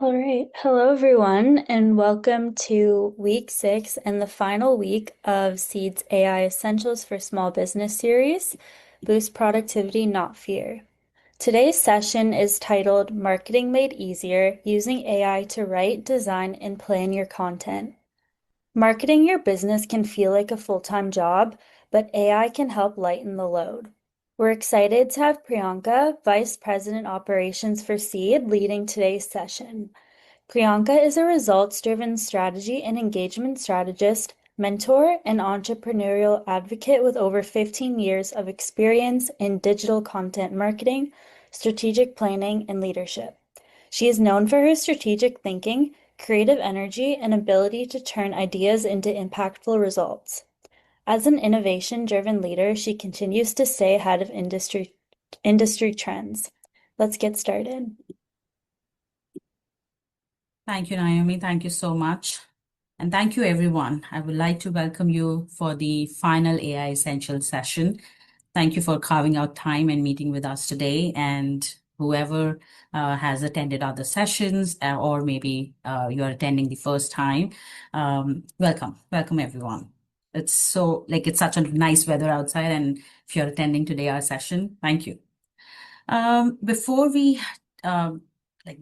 All right. Hello, everyone, and welcome to week 6 and the final week of CEED's AI Essentials for Small Business series, Boost Productivity, Not Fear. Today's session is titled Marketing Made Easier, Using AI to Write, Design, and Plan Your Content. Marketing your business can feel like a full-time job, but AI can help lighten the load. We're excited to have Priyanka, Vice President Operations for CEED, leading today's session. Priyanka is a results-driven strategy and engagement strategist, mentor, and entrepreneurial advocate with over 15 years of experience in digital content marketing, strategic planning, and leadership. She is known for her strategic thinking, creative energy, and ability to turn ideas into impactful results. As an innovation-driven leader, she continues to stay ahead of industry trends. Let's get started. Thank you, Naomi. Thank you so much. And thank you, everyone. I would like to welcome you for the final AI Essentials session. Thank you for carving out time and meeting with us today. And whoever has attended other sessions, or maybe you're attending the first time, welcome. Welcome, everyone. It's such a nice weather outside. And if you're attending today our session, thank you. Before we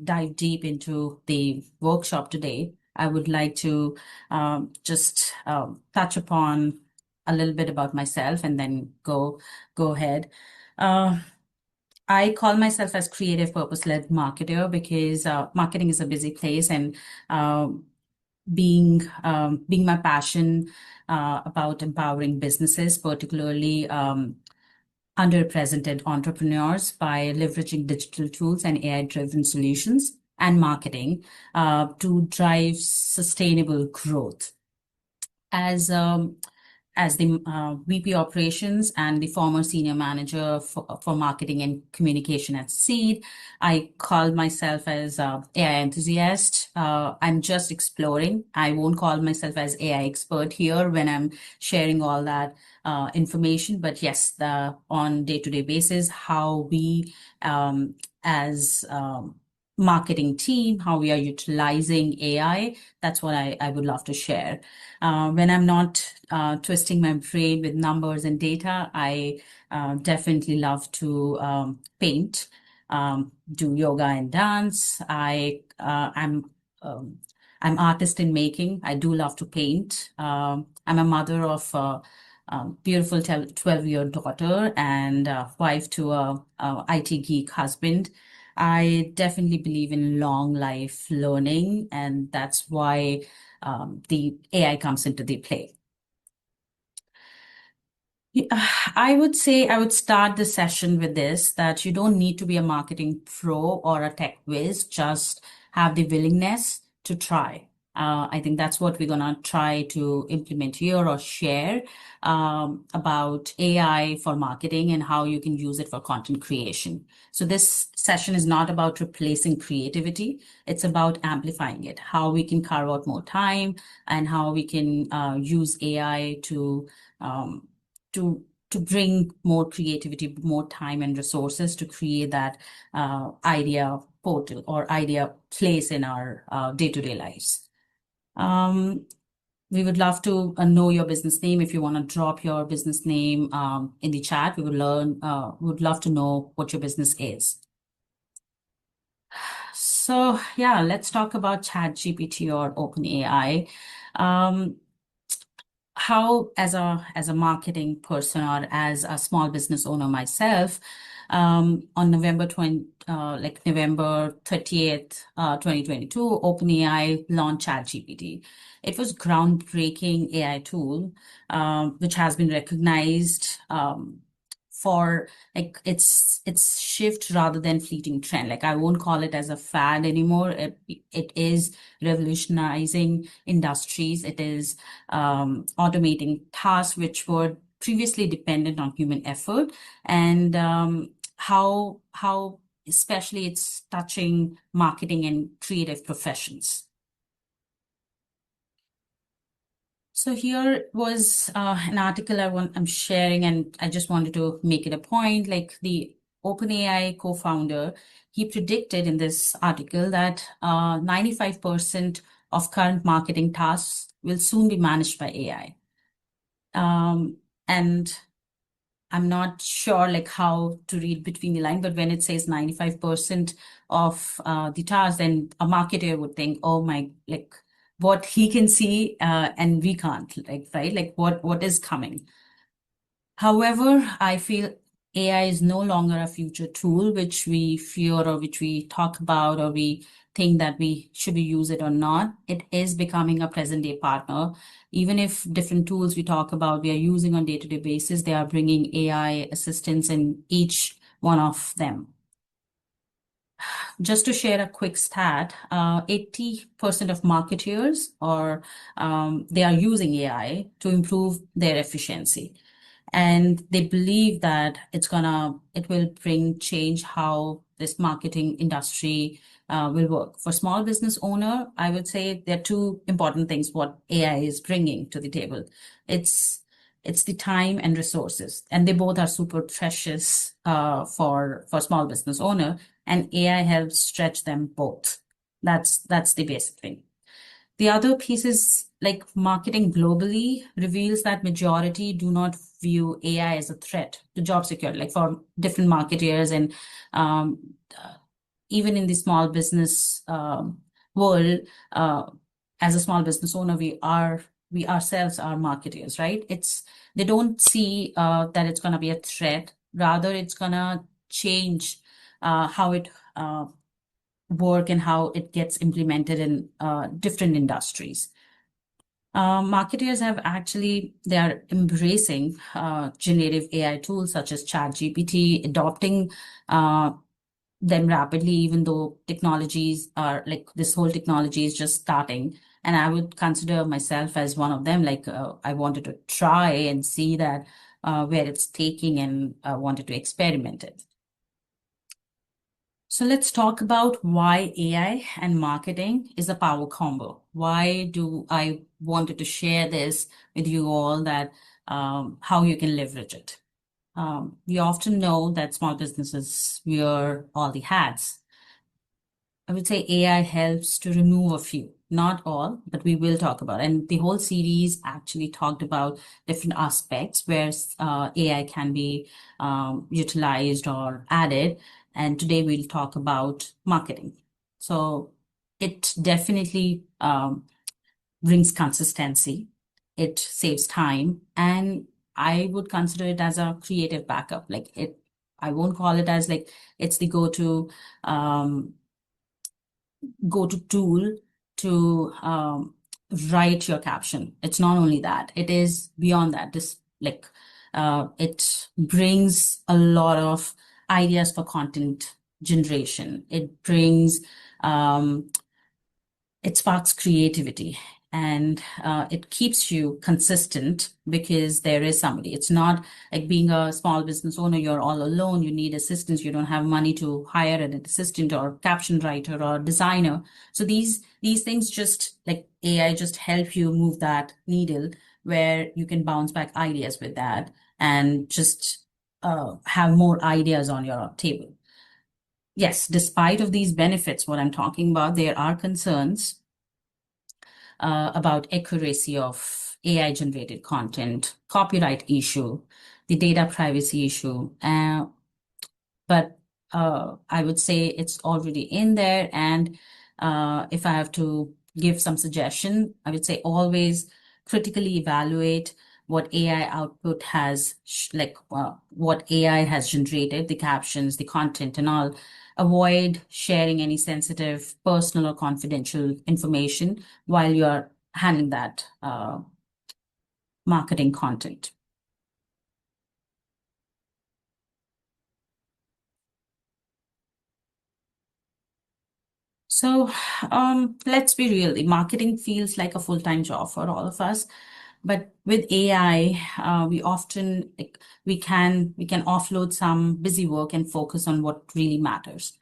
dive deep into the workshop today, I would like to just touch upon a little bit about myself and then go ahead. I call myself as creative purpose-led marketer because marketing is a busy place, and being my passion about empowering businesses, particularly underrepresented entrepreneurs, by leveraging digital tools and AI-driven solutions and marketing to drive sustainable growth. As the VP Operations and the former Senior Manager for Marketing and Communication at CEED, I call myself as AI enthusiast. I'm just exploring. I won't call myself as AI expert here when I'm sharing all that information. But yes, on day-to-day basis, how we as marketing team, how we are utilizing AI, that's what I would love to share. When I'm not twisting my brain with numbers and data, I definitely love to paint, do yoga and dance. I'm artist in making. I do love to paint. I'm a mother of a beautiful 12-year daughter and wife to a IT geek husband. I definitely believe in long life learning, and that's why the AI comes into the play. I would say I would start the session with this, that you don't need to be a marketing pro or a tech whiz, just have the willingness to try. I think that's what we're going to try to implement here or share about AI for marketing and how you can use it for content creation. So this session is not about replacing creativity. It's about amplifying it, how we can carve out more time and how we can use AI um, to bring more creativity, more time and resources to create that idea portal or idea place in our day-to-day lives. We would love to know your business name. If you want to drop your business name in the chat, we would love to know what your business is. So yeah, let's talk about ChatGPT or OpenAI. How, as a marketing person or as a small business owner myself, on November 30th, 2022, OpenAI launched ChatGPT. It was groundbreaking AI tool, which has been recognized for its shift rather than fleeting trend. Like, I won't call it as a fad anymore. It is revolutionizing industries. It is automating tasks which were previously dependent on human effort, and how especially it's touching marketing and creative professions. So here was an article I'm sharing, and I just wanted to make it a point. Like, the OpenAI co-founder, he predicted in this article that 95% of current marketing tasks will soon be managed by AI. And I'm not sure like how to read between the line, but when it says 95% of the tasks, then a marketer would think, oh my, like what he can see and we can't, like, right? Like what is coming. However, I feel AI is no longer a future tool which we fear or which we talk about or we think that we should we use it or not. It is becoming a present day partner. Even if different tools we talk about we are using on day-to-day basis, they are bringing AI assistance in each one of them. Just to share a quick stat, 80% of marketers are they are using AI to improve their efficiency. And they believe that it will bring change how this marketing industry will work. For small business owner, I would say there are two important things what AI is bringing to the table. It's it's the time and resources, and they both are super precious for small business owner, and AI helps stretch them both. That's the basic thing. The other piece is like marketing globally reveals that majority do not view AI as a threat to job security, like for different marketers and um, uh, even in the small business world, as a small business owner, we ourselves are marketers, right? They don't see that it's going to be a threat. Rather, it's going to change how it work and how it gets implemented in different industries. Marketers have actually, they are embracing generative AI tools such as ChatGPT, adopting them rapidly, even though technologies are like this whole technology is just starting. And I would consider myself as one of them. Like I wanted to try and see that where it's taking and wanted to experiment it. So let's talk about why AI and marketing is a power combo. Why do I wanted to share this with you all that how you can leverage it? We often know that small businesses wear all the hats. I would say AI helps to remove a few, not all, but we will talk about. And the whole series actually talked about different aspects where AI can be utilized or added. And today we'll talk about marketing. So it definitely brings consistency, it saves time, and I would consider it as a creative backup. I won't call it as like it's the um, go-to tool to write your caption. It's not only that, it is beyond that. It brings a lot of ideas for content generation. Um, it sparks creativity, and it keeps you consistent because there is somebody. It's not like being a small business owner, you're all alone, you need assistance, you don't have money to hire an assistant or caption writer or designer. So these things just like AI just help you move that needle where you can bounce back ideas with that and just have more ideas on your table. Yes, despite of these benefits, what I'm talking about, there are concerns about accuracy of AI generated content, copyright issue, the data privacy issue. But I would say it's already in there. And if I have to give some suggestion, I would say always critically evaluate what AI output has, what AI has generated, the captions, the content, and all. Avoid sharing any sensitive, personal, or confidential information while you're handling that marketing content. So let's be real. The marketing feels like a full-time job for all of us. But with AI, we often like, we can offload some busy work and focus on what really matters.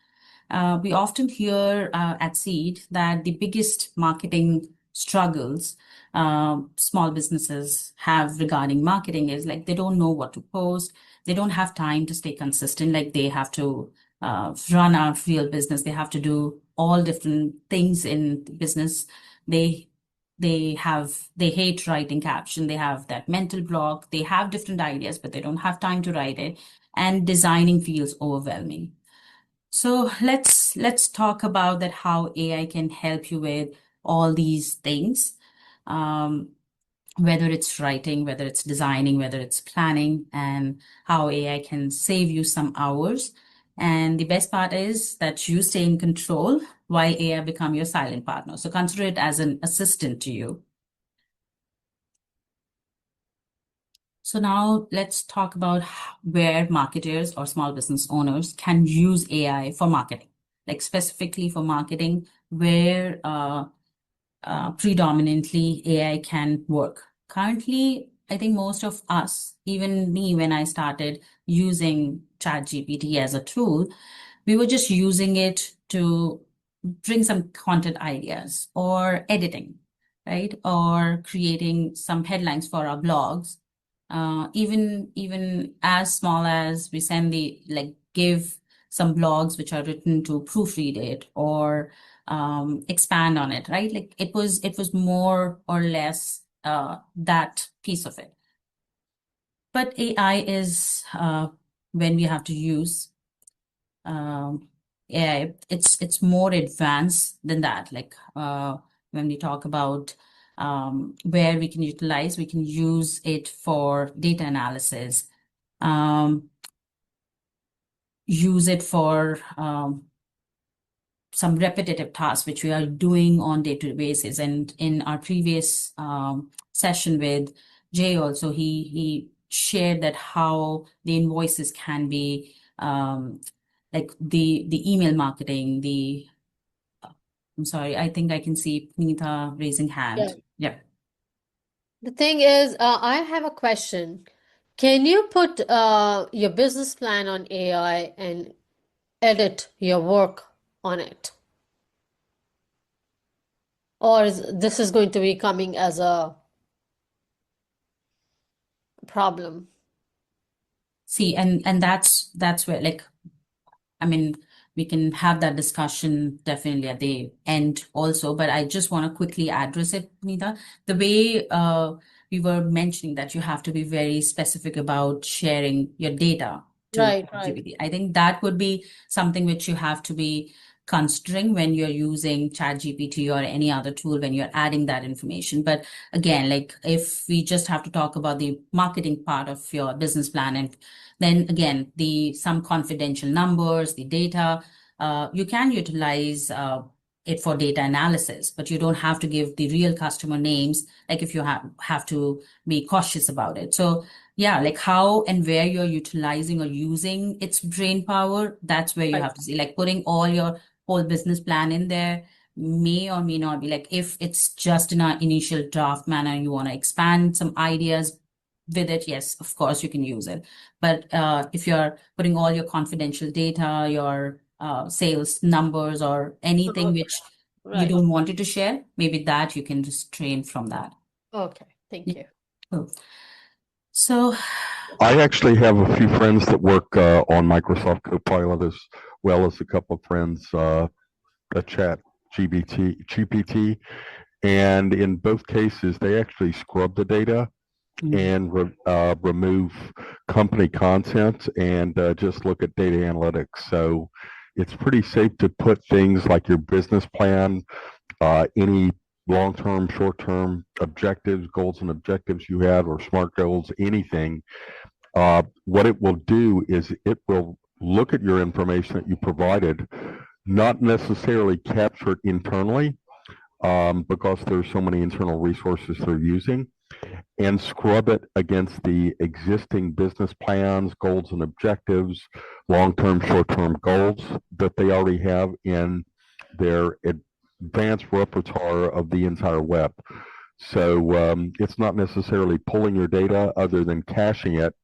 We often hear at Seed that the biggest marketing struggles small businesses have regarding marketing is like they don't know what to post. They don't have time to stay consistent. Like they have to run a real business. They have to do all different things in the business. They they hate writing caption. They have that mental block. They have different ideas, but they don't have time to write it. And designing feels overwhelming. So let's talk about that how AI can help you with all these things. Um, whether it's writing, whether it's designing, whether it's planning, and how AI can save you some hours. And the best part is that you stay in control while AI become your silent partner. So consider it as an assistant to you. So now let's talk about where marketers or small business owners can use AI for marketing, like specifically for marketing, where predominantly AI can work. Currently, I think most of us, even me, when I started using ChatGPT as a tool, we were just using it to bring some content ideas or editing, right? Or creating some headlines for our blogs. Even as small as we send the like give some blogs which are written to proofread it or expand on it, right? Like it was more or less that piece of it. But AI is when we have to use AI, it's more advanced than that. Like when we talk about where we can use it for data analysis, use it for some repetitive tasks which we are doing on day-to-day basis. And in our previous session with Jay also, he shared that how the invoices can be like the email marketing, I'm sorry, I think I can see Nita raising Yeah. hand. Yeah. The thing is, I have a question. Can you put your business plan on AI and edit your work on it? Or this is going to be coming as a problem? See, and that's where like I mean, we can have that discussion definitely at the end also, but I just want to quickly address it, Nita. The way we were mentioning that you have to be very specific about sharing your data to Right, right. ChatGPT. I think that would be something which you have to be considering when you're using ChatGPT or any other tool when you're adding that information. But again, like if we just have to talk about the marketing part of your business plan and then again, the some confidential numbers, the data, you can utilize it for data analysis, but you don't have to give the real customer names, like if you have to be cautious about it. So yeah, like how and where you're utilizing or using its brain power, that's where you Right. have to see, like putting all your whole business plan in there may or may not be like if it's just in an initial draft manner, you want to expand some ideas with it, yes, of course you can use it. But if you're putting all your confidential data, your sales numbers, or anything which you Right. don't want it to share, maybe that you can restrain from that. Okay. Thank Yeah. you. Cool. So, I actually have a few friends that work on Microsoft Copilot as well as a couple of friends at GPT, and in both cases, they actually scrub the data mm, and remove company content and just look at data analytics. So it's pretty safe to put things like your business plan, any long-term, short-term objectives, goals and objectives you have, or SMART goals, anything. What it will do is it will look at your information that you provided, not necessarily capture it internally, because there's so many internal resources they're using, and scrub it against the existing business plans, goals and objectives, long-term, short-term goals that they already have in their advanced repertoire of the entire web. So it's not necessarily pulling your data other than caching it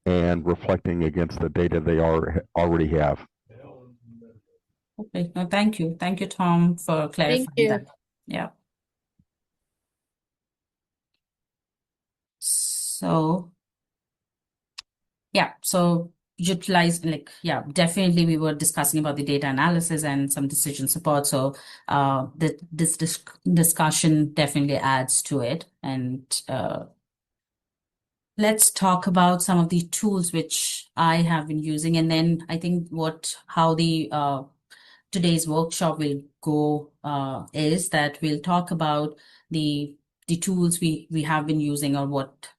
and reflecting against the data they already have. okay. No, thank you. Thank you, Tom, for Thank clarifying you. that. Yeah. So yeah, so utilize definitely we were discussing about the data analysis and some decision support. So this discussion definitely adds to it. And let's talk about some of the tools which I have been using, and then I think how the today's workshop will go is that we'll talk about the tools we have been using, or what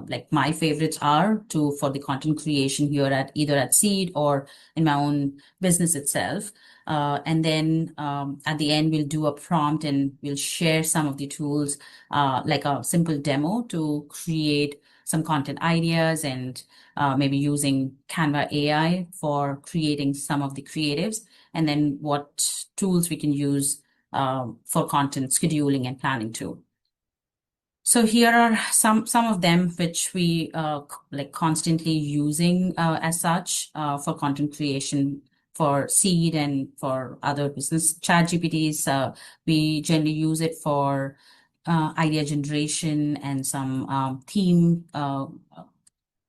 like my favorites are for the content creation here at either at CEED or in my own business itself. And then at the end, we'll do a prompt and we'll share some of the tools, like a simple demo to create some content ideas, and maybe using Canva AI for creating some of the creatives, and then what tools we can use for content scheduling and planning too. So here are some of them which we like constantly using as such for content creation for CEED and for other business. ChatGPTs, we generally use it for idea generation and some theme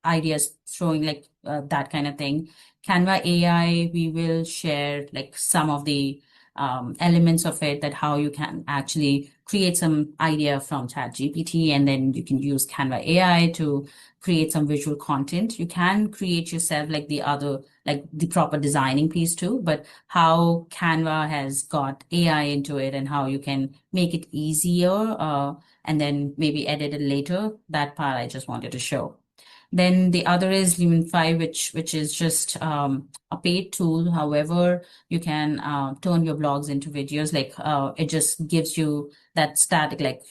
ideas, throwing like that kind of thing. Canva AI, we will share like some of the elements of it, that how you can actually create some idea from ChatGPT, and then you can use Canva AI to create some visual content. You can create yourself like the proper designing piece too, but how Canva has got AI into it and how you can make it easier and then maybe edit it later, that part I just wanted to show. Then the other is Lumenify, which is just a paid tool. However, you can turn your blogs into videos. Like it just gives you that static, like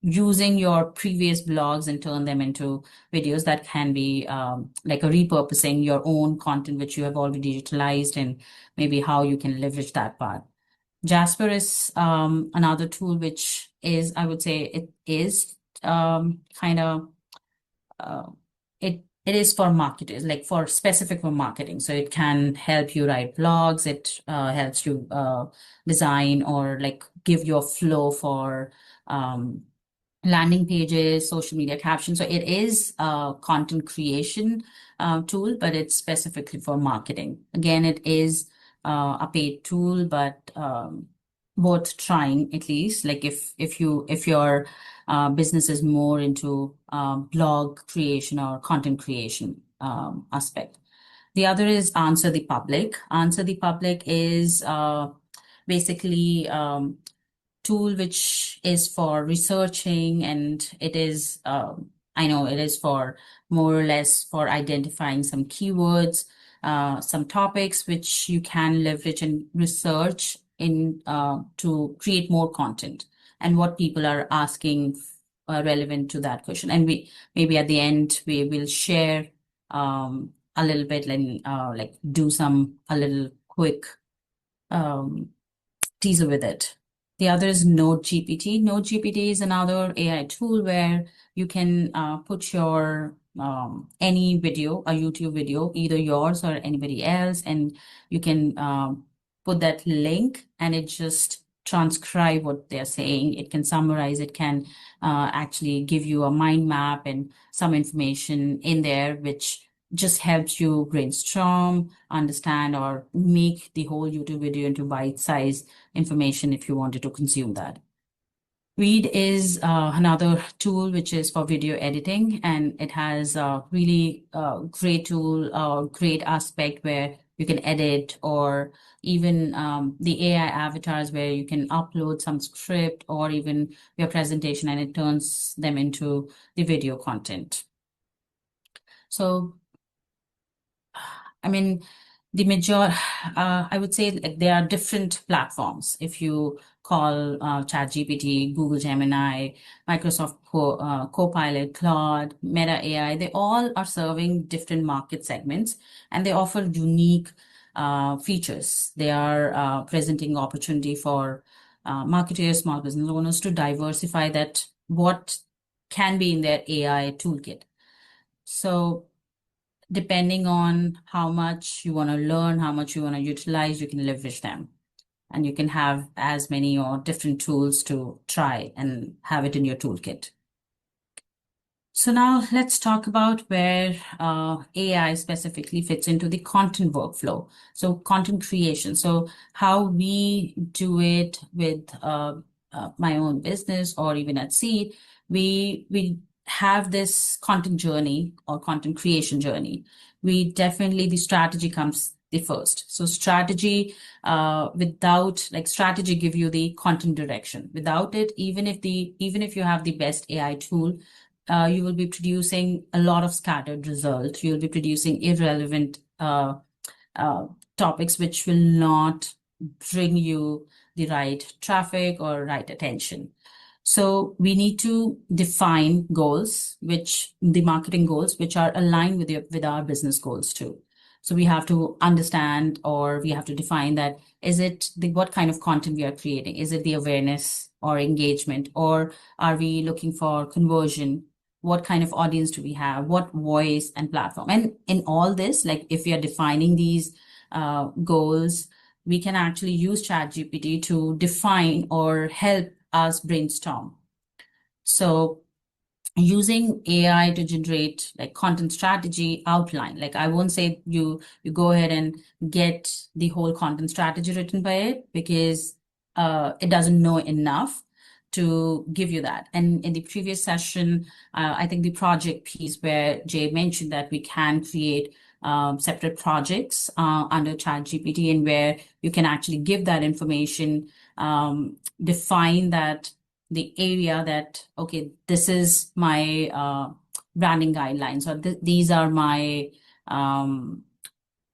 using your previous blogs and turn them into videos. That can be like a repurposing your own content which you have already utilized, and maybe how you can leverage that part. Jasper is another tool which is, I would say, it is kind of it is for marketers, like for specific for marketing. So it can help you write blogs. It helps you design or like give you a flow for landing pages, social media captions. So it is a content creation tool, but it's specifically for marketing. Again, it is a paid tool, but worth trying at least. Like if your business is more into blog creation or content creation aspect. The other is Answer the Public. Answer the Public is basically tool which is for researching, and it is I know it is for more or less for identifying some keywords, some topics which you can leverage and research in to create more content, and what people are asking relevant to that question. And we maybe at the end we will share a little bit and like do a little quick teaser with it. The other is Node GPT. Node GPT is another AI tool where you can put your any video, a YouTube video, either yours or anybody else, and you can put that link, and it just transcribe what they're saying. It can summarize. It can actually give you a mind map and some information in there, which just helps you brainstorm, understand, or make the whole YouTube video into bite-sized information if you wanted to consume that. Read is another tool which is for video editing, and it has a really great tool, great aspect where you can edit, or even the AI avatars where you can upload some script or even your presentation, and it turns them into the video content. So I mean, I would say like there are different platforms. If you call ChatGPT, Google Gemini, Microsoft Copilot, Claude, Meta AI, they all are serving different market segments, and they offer unique features. They are presenting opportunity for marketers, small business owners to diversify that what can be in their AI toolkit. So depending on how much you want to learn, how much you want to utilize, you can leverage them. And you can have as many or different tools to try and have it in your toolkit. So now let's talk about where AI specifically fits into the content workflow. So content creation. So how we do it with my own business or even at CEED, we have this content journey or content creation journey. We definitely, the strategy comes the first. So strategy, without like strategy give you the content direction. Without it, even if you have the best AI tool, you will be producing a lot of scattered results. You'll be producing irrelevant topics which will not bring you the right traffic or right attention. So we need to define goals, which the marketing goals, which are aligned with our business goals too. So we have to understand, or we have to define that, is it what kind of content we are creating? Is it the awareness or engagement, or are we looking for conversion? What kind of audience do we have? What voice and platform? And in all this, like if we are defining these goals, we can actually use ChatGPT to define or help us brainstorm. So using AI to generate like content strategy outline, like I won't say you go ahead and get the whole content strategy written by it, because it doesn't know enough to give you that. And in the previous session, I think the project piece where Jay mentioned that we can create separate projects under ChatGPT, and where you can actually give that information, define that the area that, okay, this is my branding guidelines, or these are my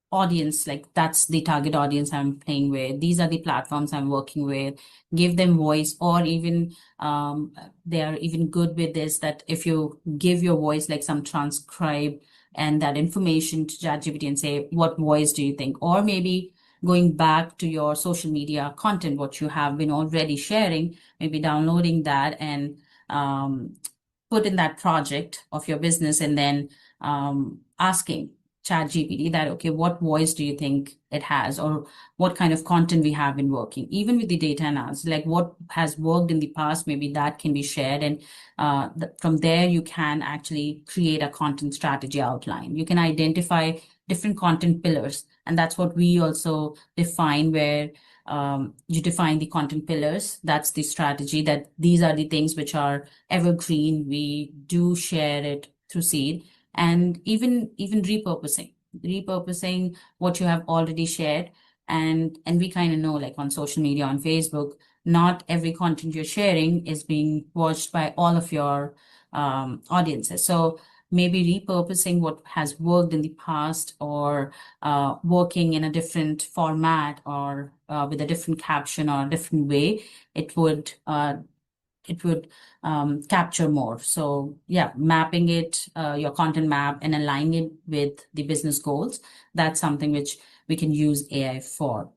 audience, like that's the target audience I'm playing with. These are the platforms I'm working with. Give them voice, or even they are even good with this, that if you give your voice like some transcribe and that information to ChatGPT and say, what voice do you think? Or maybe going back to your social media content, what you have been already sharing, maybe downloading that and put in that project of your business, and then asking ChatGPT that, okay, what voice do you think it has, or what kind of content we have been working, even with the data analysis, like what has worked in the past, maybe that can be shared. And from there, you can actually create a content strategy outline. You can identify different content pillars. And that's what we also define, where you define the content pillars. That's the strategy, that these are the things which are evergreen. We do share it through CEED. And even repurposing what you have already shared. And we kind of know, like on social media, on Facebook, not every content you're sharing is being watched by all of your audiences. So maybe repurposing what has worked in the past, or working in a different format, or with a different caption or a different way, it would capture more. So yeah, mapping it, your content map, and aligning it with the business goals. That's something which we can use AI for.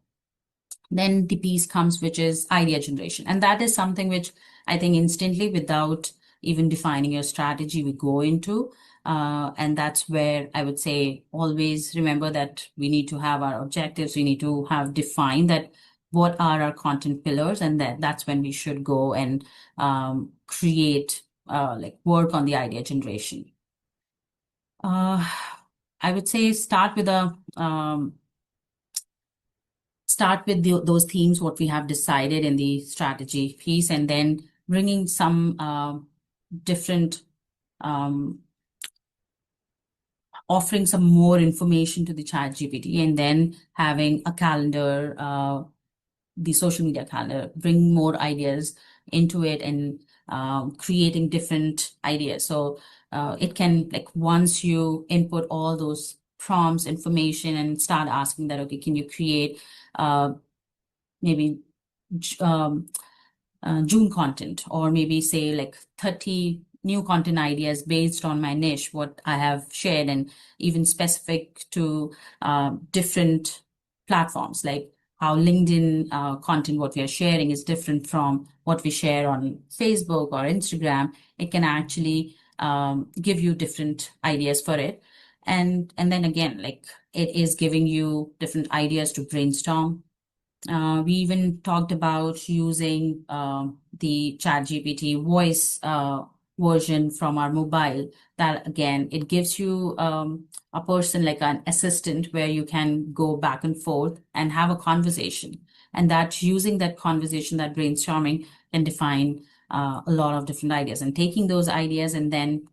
Then the piece comes, which is idea generation. And that is something which I think instantly, without even defining your strategy, we go into. And that's where I would say, always remember that we need to have our objectives. We need to have defined that what are our content pillars, and that's when we should go and create, like work on the idea generation. I would say start with those themes, what we have decided in the strategy piece, and then bringing some different, offering some more information to the ChatGPT, and then having a calendar, the social media calendar, bring more ideas into it, and creating different ideas. So it can, like, once you input all those prompts, information, and start asking that, okay, can you create maybe June content, or maybe say like 30 new content ideas based on my niche, what I have shared, and even specific to different platforms, like how LinkedIn content, what we are sharing, is different from what we share on Facebook or Instagram. It can actually give you different ideas for it. And then again, like, it is giving you different ideas to brainstorm. We even talked about using the ChatGPT voice version from our mobile, that again, it gives you a person like an assistant where you can go back and forth and have a conversation. And that using that conversation, that brainstorming can define a lot of different ideas, and taking those ideas and then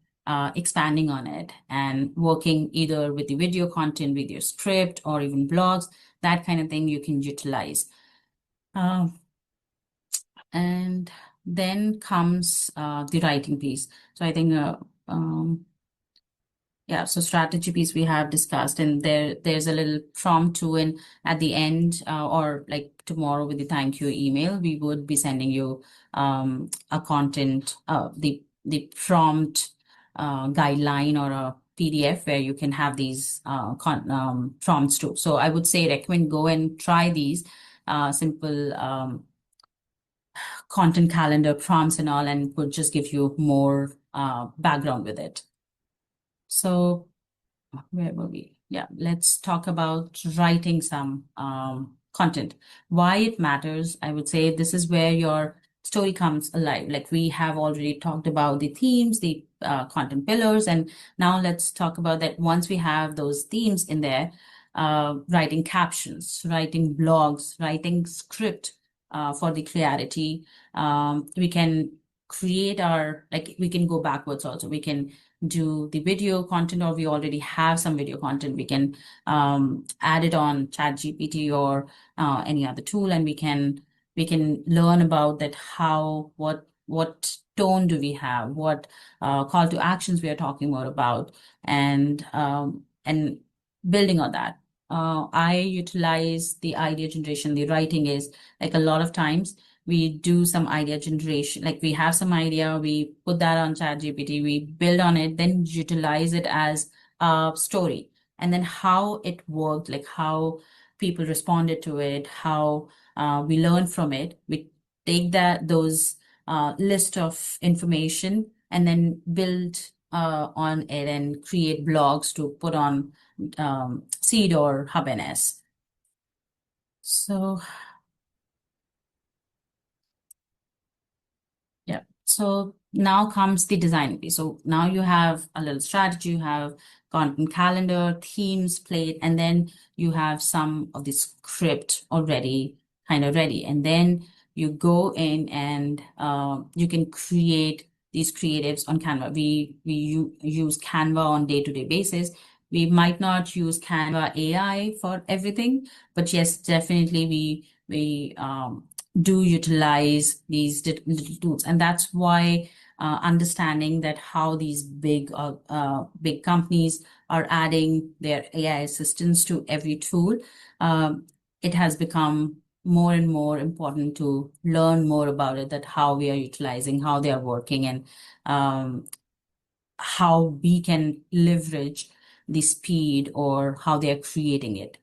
expanding on it and working either with the video content, with your script, or even blogs, that kind of thing you can utilize. And then comes the writing piece. So I think yeah, so strategy piece we have discussed, and there's a little prompt too, and at the end, or like tomorrow with the thank you email, we would be sending you a content, the prompt guideline or a PDF where you can have these prompts too. So I would say recommend go and try these simple content calendar prompts and all, and would just give you more background with it. So where were we? Yeah, let's talk about writing some content. Why it matters, I would say this is where your story comes alive. Like we have already talked about the themes, the content pillars, and now let's talk about that once we have those themes in there, writing captions, writing blogs, writing script for the clarity. We can create our, like we can go backwards also. We can do the video content, or we already have some video content. We can add it on ChatGPT or any other tool, and we can learn about that, how what tone do we have, what call to actions we are talking more about, and building on that. I utilize the idea generation. The writing is like a lot of times we do some idea generation, like we have some idea, we put that on ChatGPT, we build on it, then utilize it as a story. And then how it worked, like how people responded to it, how we learn from it. We take those list of information and then build on it and create blogs to put on CEED or HubNS. So yeah. So now comes the design piece. So now you have a little strategy, you have content calendar, themes played, and then you have some of the script already kind of ready. And then you go in and you can create these creatives on Canva. We use Canva on day-to-day basis. We might not use Canva AI for everything, but yes, definitely we do utilize these little tools, and that's why understanding that how these big companies are adding their AI assistants to every tool, it has become more and more important to learn more about it, that how we are utilizing, how they are working, and how we can leverage the speed or how they are creating it.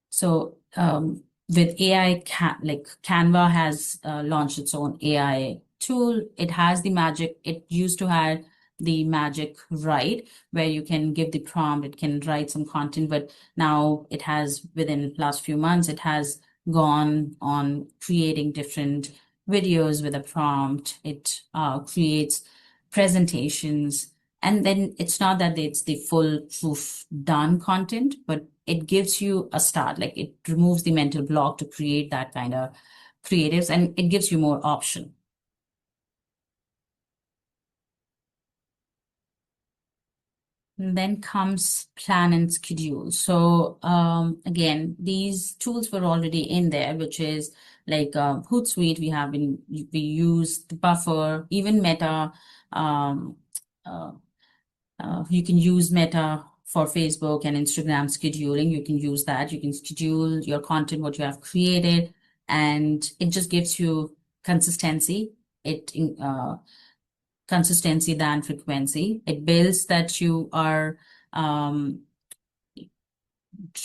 So with AI, like Canva has launched its own AI tool. It has the magic. It used to have the magic write, where you can give the prompt, it can write some content, but now it has, within last few months, it has gone on creating different videos with a prompt. It creates presentations, and then it's not that it's the full proof done content, but it gives you a start. Like it removes the mental block to create that kind of creatives, and it gives you more option. And then comes plan and schedule. So again, these tools were already in there, which is like Hootsuite. We use the Buffer, even Meta. You can use Meta for Facebook and Instagram scheduling. You can use that. You can schedule your content, what you have created, and it just gives you consistency. Consistency than frequency. It builds that you are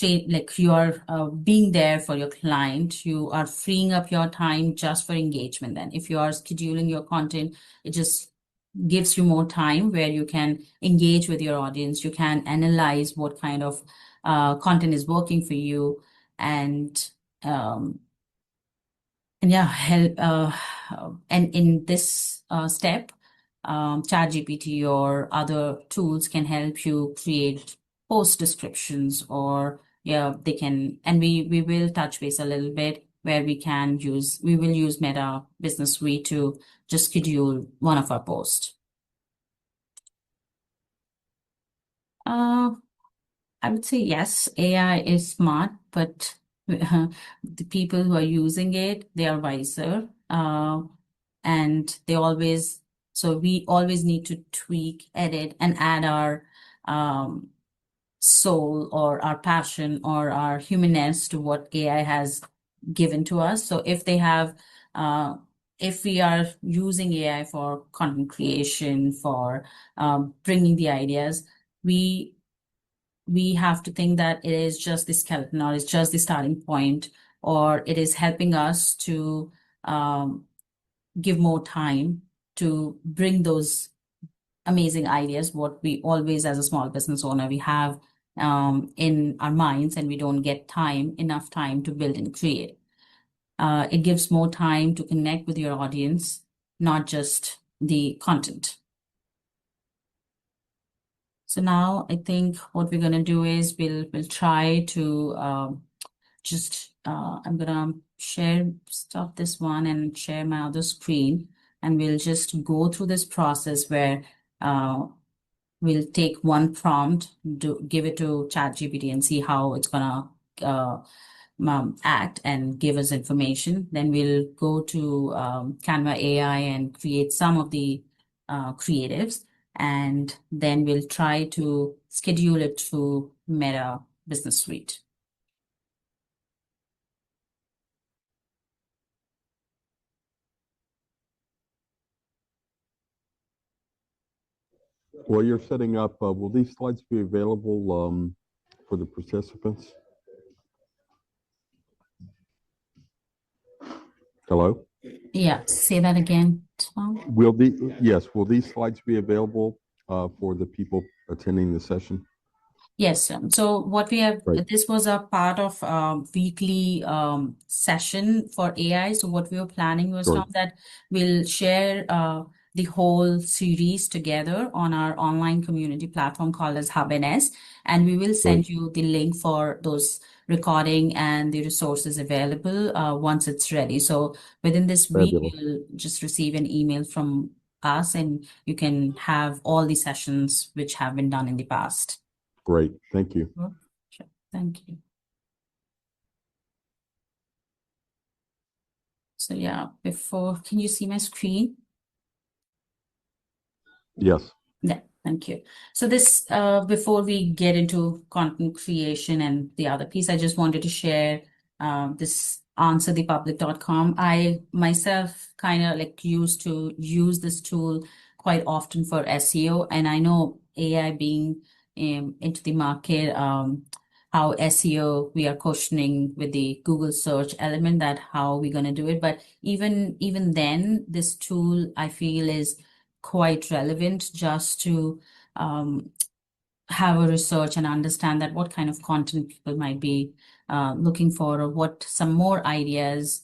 like you are being there for your client. You are freeing up your time just for engagement. Then if you are scheduling your content, it just gives you more time where you can engage with your audience. You can analyze what kind of content is working for you, and yeah, help. And in this step, ChatGPT or other tools can help you create post descriptions, or yeah, they can, and we will touch base a little bit where we will use Meta Business Suite to just schedule one of our posts. I would say yes, AI is smart, but the people who are using it, they are wiser. And we always need to tweak, edit, and add our soul or our passion or our humanness to what AI has given to us. So if we are using AI for content creation, for bringing the ideas, we have to think that it is just the skeleton, or it's just the starting point, or it is helping us to give more time to bring those amazing ideas, what we always, as a small business owner, we have in our minds, and we don't get enough time to build and create. It gives more time to connect with your audience, not just the content. So now I think what we're gonna do is we'll try to I'm gonna stop this one and share my other screen, and we'll just go through this process where we'll take one prompt, give it to ChatGPT and see how it's gonna act and give us information. Then we'll go to Canva AI and create some of the creatives, and then we'll try to schedule it through Meta Business Suite. While you're setting up, will these slides be available for the participants? Hello? Yeah, say that again, Tom. Will these slides be available for the people attending the session? Yes. So what we have, Right. this was a part of weekly session for AI. So what we were planning was, Sure. Tom, that we'll share the whole series together on our online community platform called as Hub NS, and we will send you the link for those recording and the resources available once it's ready. So within this week, Fabulous. you'll just receive an email from us, and you can have all the sessions which have been done in the past. Great. Thank you. Sure. Thank you. So yeah, can you see my screen? Yes. Yeah, thank you. So this, before we get into content creation and the other piece, I just wanted to share this answerthepublic.com. I myself kind of like used to use this tool quite often for SEO, and I know AI being into the market, how SEO we are questioning with the Google search element, that how we're going to do it. But even then, this tool I feel is quite relevant just to have a research and understand that what kind of content people might be looking for, or what some more ideas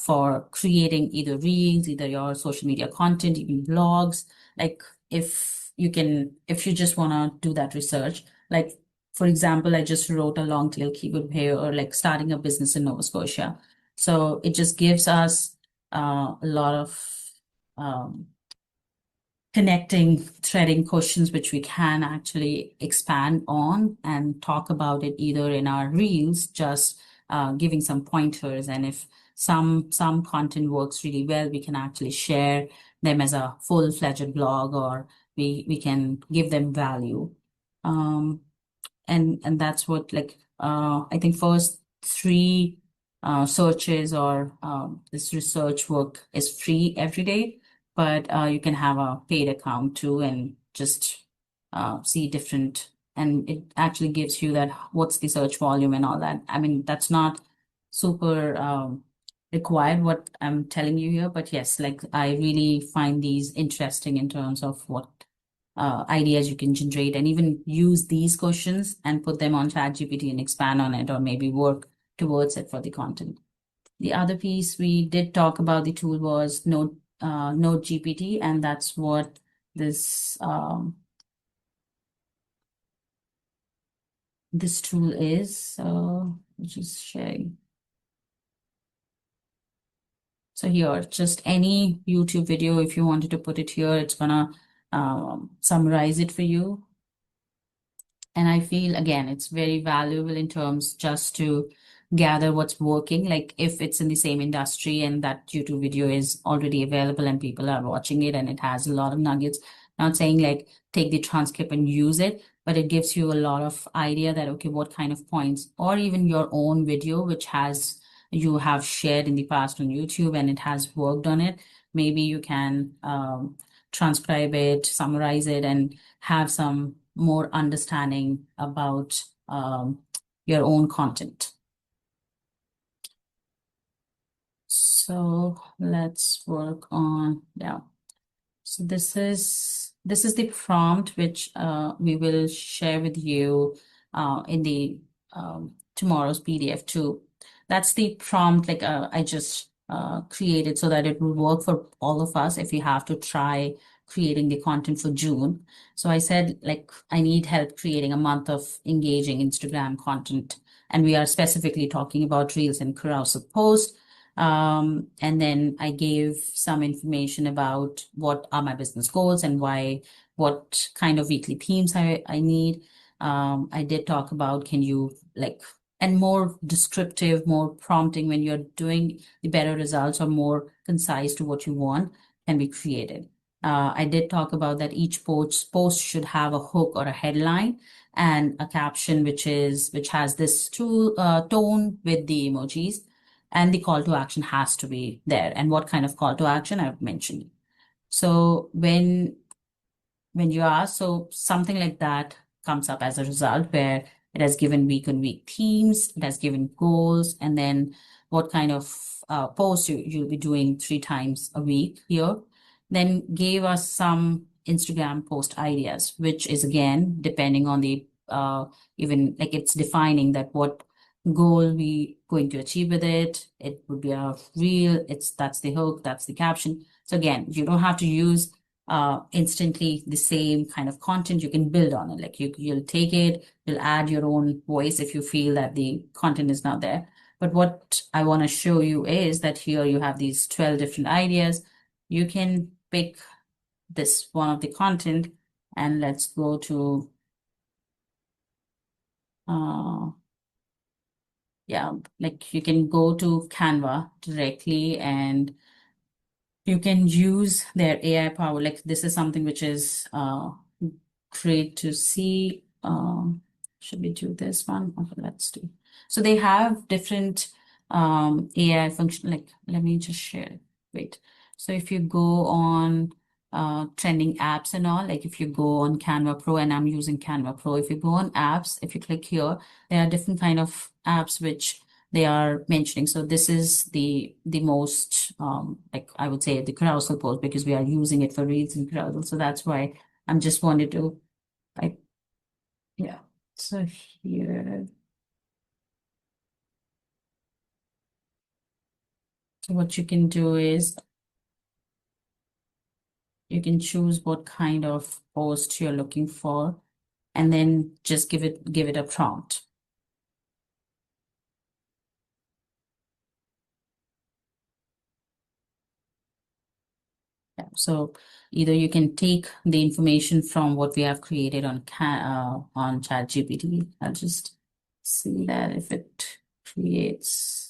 for creating either reels, either your social media content, even blogs. Like if you just want to do that research, like for example, I just wrote a long tail keyword here, or like starting a business in Nova Scotia. So it just gives us a lot of connecting, threading questions, which we can actually expand on and talk about it either in our reels, just giving some pointers. And if some content works really well, we can actually share them as a full-fledged blog, or we can give them value. And that's what, like, I think first 3 searches or this research work is free every day, but you can have a paid account too, and just see different, and it actually gives you that what's the search volume and all that. I mean, that's not super required what I'm telling you here, but yes, like I really find these interesting in terms of what ideas you can generate, and even use these questions and put them on ChatGPT and expand on it, or maybe work towards it for the content. The other piece we did talk about the tool was Node GPT, and that's what this this tool is. So just sharing. So here, just any YouTube video, if you wanted to put it here, it's gonna summarize it for you. And I feel, again, it's very valuable in terms just to gather what's working. Like if it's in the same industry and that YouTube video is already available and people are watching it and it has a lot of nuggets, not saying like take the transcript and use it, but it gives you a lot of idea that, okay, what kind of points, or even your own video, which has you have shared in the past on YouTube and it has worked on it. Maybe you can transcribe it, summarize it, and have some more understanding about your own content. So let's work on, yeah. So this is the prompt which we will share with you in the tomorrow's PDF too. That's the prompt like I just created so that it will work for all of us if we have to try creating the content for June. So I said, like, I need help creating a month of engaging Instagram content. And we are specifically talking about Reels and carousel posts. And then I gave some information about what are my business goals and what kind of weekly themes I need. I did talk about, can you like, and more descriptive, more prompting when you're doing the better results or more concise to what you want can be created. I did talk about that each post should have a hook or a headline and a caption which has this tone with the emojis, and the call to action has to be there. And what kind of call to action I've mentioned. So when you ask, so something like that comes up as a result where it has given week on week themes, it has given goals, and then what kind of posts you'll be doing 3 times a week here. Then gave us some Instagram post ideas, which is again depending on the even like it's defining that what goal we going to achieve with it. It would be a reel. That's the hook, that's the caption. So again, you don't have to use instantly the same kind of content. You can build on it. Like you'll take it, you'll add your own voice if you feel that the content is not there. But what I want to show you is that here you have these 12 different ideas. You can pick this one of the content, and let's go to yeah, like you can go to Canva directly and you can use their AI power. Like this is something which is great to see. Should we do this one? Okay, let's do. So they have different AI function. Like, let me just share. Wait. So if you go on trending apps and all, like if you go on Canva Pro, and I'm using Canva Pro, if you go on apps, if you click here, there are different kind of apps which they are mentioning. So this is the most like I would say the carousel post, because we are using it for reels and carousel. So that's why I'm just wanted to like, yeah. So here, so what you can do is you can choose what kind of post you're looking for, and then just give it a prompt. Yeah, so either you can take the information from what we have created on ChatGPT. I'll just see that if it creates.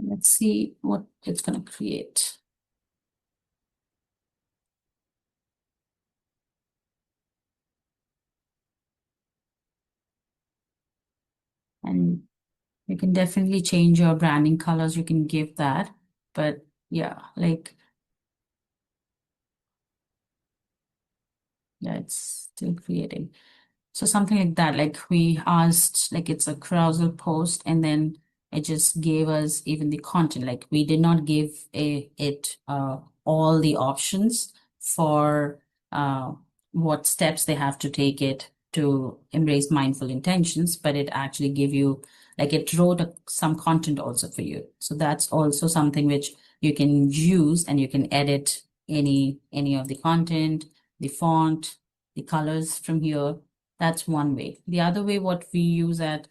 Let's see what it's going to create. And you can definitely change your branding colors. You can give that, but yeah, like, yeah, it's still creating. So something like that, like we asked, like it's a carousel post, and then it just gave us even the content. Like we did not give it all the options for what steps they have to take it to embrace mindful intentions, but it actually gave you like it wrote some content also for you. So that's also something which you can use, and you can edit any of the content, the font, the colors from here. That's one way. The other way, what we use at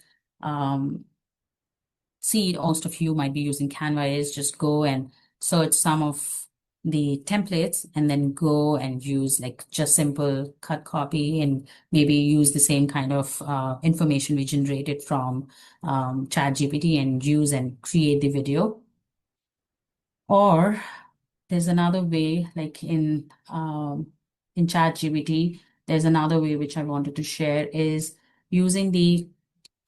CEED, most of you might be using Canva, is just go and search some of the templates and then go and use like just simple cut copy and maybe use the same kind of information we generated from ChatGPT and use and create the video. Or there's another way, like in ChatGPT, there's another way which I wanted to share is using the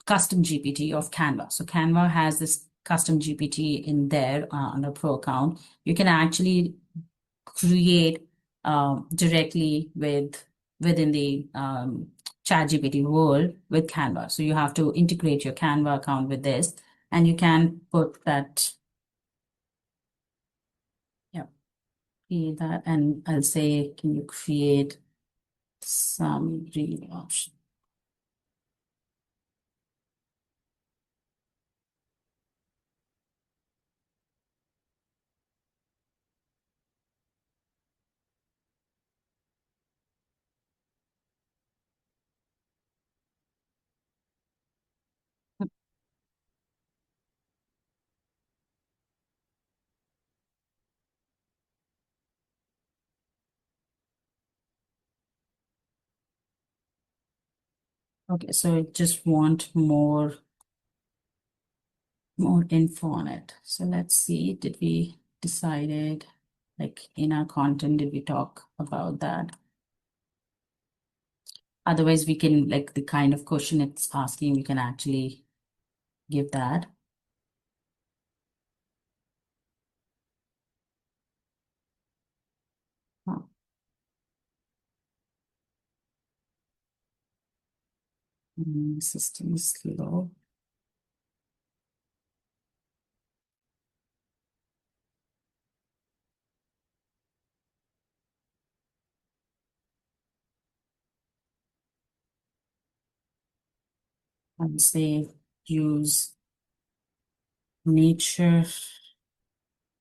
custom GPT of Canva. So Canva has this custom GPT in there on a pro account. You can actually create directly within the ChatGPT world with Canva. So you have to integrate your Canva account with this, and you can put that, yeah, create that, and I'll say, can you create some read option? Okay, so I just want more info on it. So let's see, did we decided, like in our content, did we talk about that? Otherwise, we can, like the kind of question it's asking, we can actually give that. Huh. System is slow. I would say use nature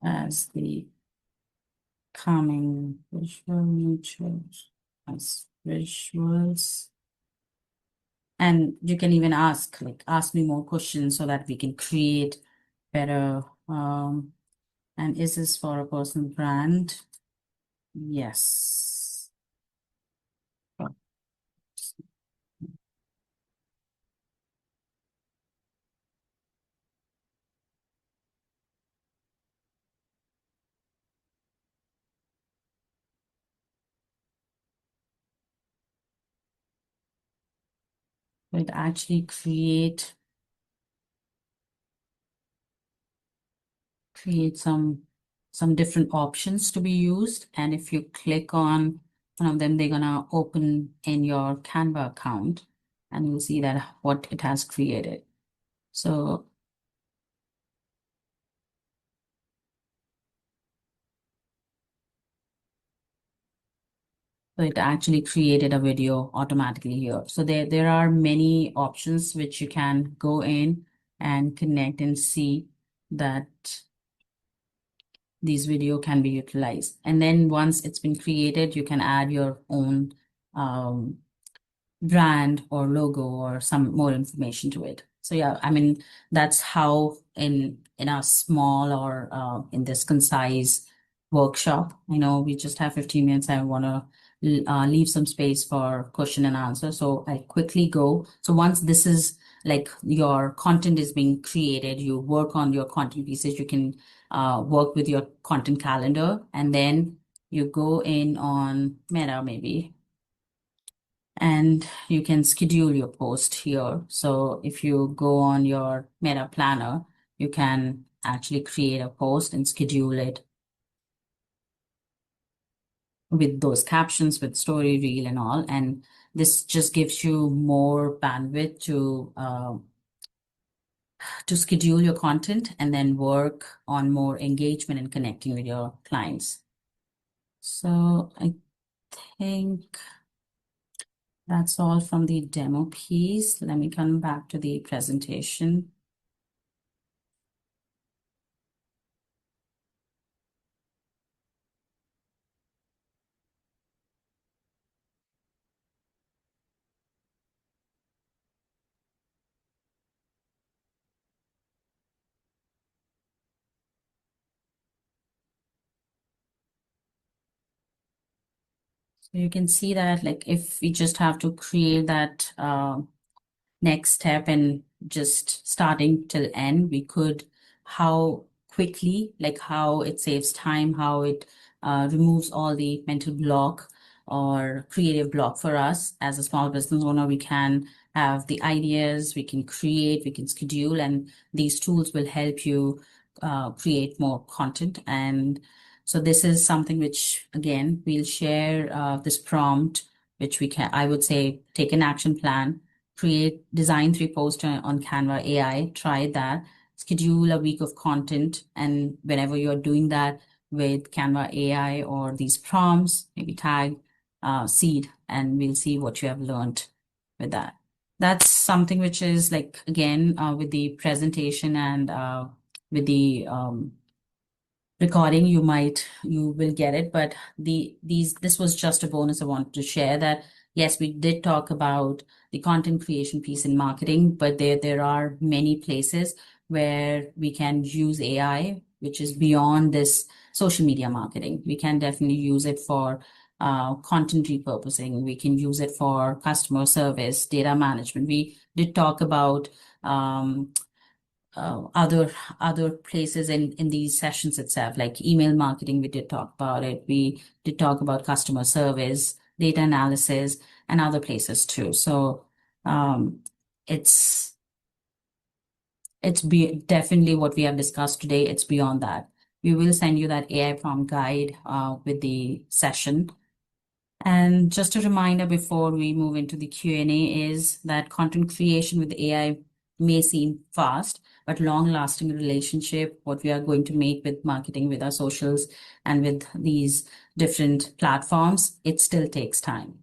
as the calming visual, nature as visuals. And you can even ask me more questions so that we can create better. And is this for a personal brand? Yes. It actually create some different options to be used. And if you click on one of them, they're gonna open in your Canva account and you'll see that what it has created. So it actually created a video automatically here. So there are many options which you can go in and connect and see that these video can be utilized. And then once it's been created, you can add your own brand or logo or some more information to it. So yeah, I mean, that's how in a small or in this concise workshop, we just have 15 minutes. I want to leave some space for question and answer. So I quickly go. So once this is like your content is being created, you work on your content pieces, you can work with your content calendar, and then you go in on Meta maybe, and you can schedule your post here. So if you go on your Meta Planner, you can actually create a post and schedule it with those captions, with story reel and all. And this just gives you more bandwidth to schedule your content and then work on more engagement and connecting with your clients. So I think that's all from the demo piece. Let me come back to the presentation. You can see that like if we just have to create that next step and just starting till end, we could how quickly, like how it saves time, how it removes all the mental block or creative block for us as a small business owner. We can have the ideas, we can create, we can schedule, and these tools will help you create more content. And so this is something which, again, we'll share this prompt, which we can, I would say, take an action plan, create, design 3 posts on Canva AI, try that, schedule a week of content. And whenever you're doing that with Canva AI or these prompts, maybe tag CEED, and we'll see what you have learned with that. That's something which is like, again, with the presentation and with the recording, you will get it, but this was just a bonus. I wanted to share that yes, we did talk about the content creation piece in marketing, but there are many places where we can use AI, which is beyond this social media marketing. We can definitely use it for content repurposing. We can use it for customer service, data management. We did talk about other places in these sessions itself, like email marketing. We did talk about it. We did talk about customer service, data analysis, and other places too. So it's definitely what we have discussed today. It's beyond that. We will send you that AI prompt guide with the session. And just a reminder before we move into the Q&A is that content creation with AI may seem fast, but long-lasting relationship, what we are going to make with marketing, with our socials, and with these different platforms, it still takes time.